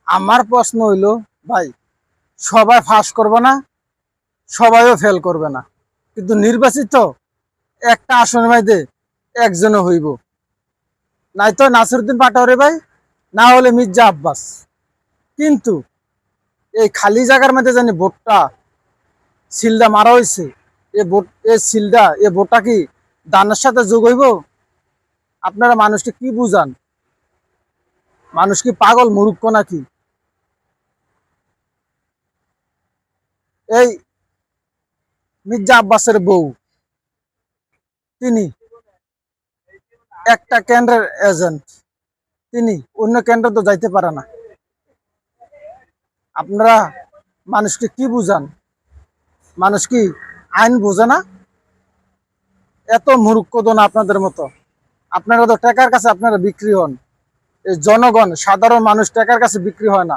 আমার প্রশ্ন হইল, ভাই, সবাই ফাঁস করবে না, সবাইও ফেল করবে না, কিন্তু নির্বাচিত একটা আসনের মধ্যে একজনও হইব, নাই তো নাসিরউদ্দিন পাটোয়ারি ভাই, না হলে মির্জা আব্বাস। কিন্তু এই খালি জায়গার মধ্যে জানি ভোটটা সিলটা মারা হয়েছে, এই ভোটটা কি দানের সাথে যোগ হইব? আপনারা মানুষকে কি বুঝান? মানুষ কি পাগল মূর্খ নাকি? এই মির্জা আব্বাসের বউ, তিনি একটা কেন্দ্রের এজেন্ট, তিনি অন্য কেন্দ্র তো যাইতে পারে না। আপনারা মানুষকে কি বুঝান? মানুষ কি আইন বোঝে না? এত মূর্খ তো না আপনাদের মতো। আপনারা তো টাকার কাছে আপনারা বিক্রি হন। এই জনগণ, সাধারণ মানুষ টাকার কাছে বিক্রি হয় না।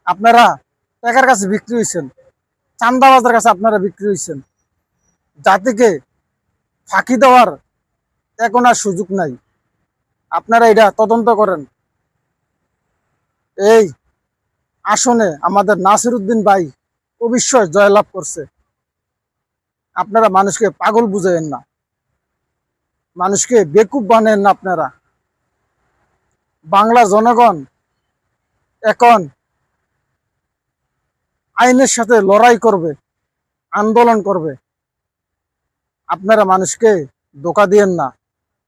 আপনারা টাকার কাছে বিক্রি হয়েছেন, চান্দাবাজের কাছে আপনারা বিক্রি হয়েছেন। জাতিকে ফাঁকি দেওয়ার এখন আর সুযোগ নাই। আপনারা এটা তদন্ত করেন। এই আসনে আমাদের নাসিরউদ্দিন ভাই অবশ্যই জয়লাভ করছে। আপনারা মানুষকে পাগল বুঝাইন না, মানুষকে বেকুব বানেন না। আপনারা বাংলা জনগণ এখন আইনের সাথে লড়াই করবে, আন্দোলন করবে। আপনারা মানুষকে ধোঁকা দিয়েন না।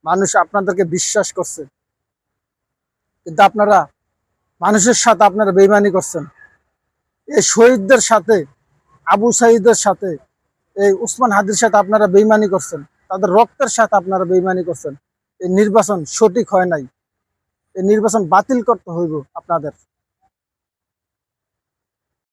মানুষ আপনাদেরকে বিশ্বাস করছে, কিন্তু আপনারা মানুষের সাথে আপনারা বেইমানি করছেন। এই শহীদদের সাথে, আবু সাঈদের সাথে, এই উসমান হাদির সাথে আপনারা বেইমানি করছেন, তাদের রক্তের সাথে আপনারা বেইমানি করছেন। এই নির্বাচন সঠিক হয় নাই, এই নির্বাচন বাতিল করতে হইব আপনাদের।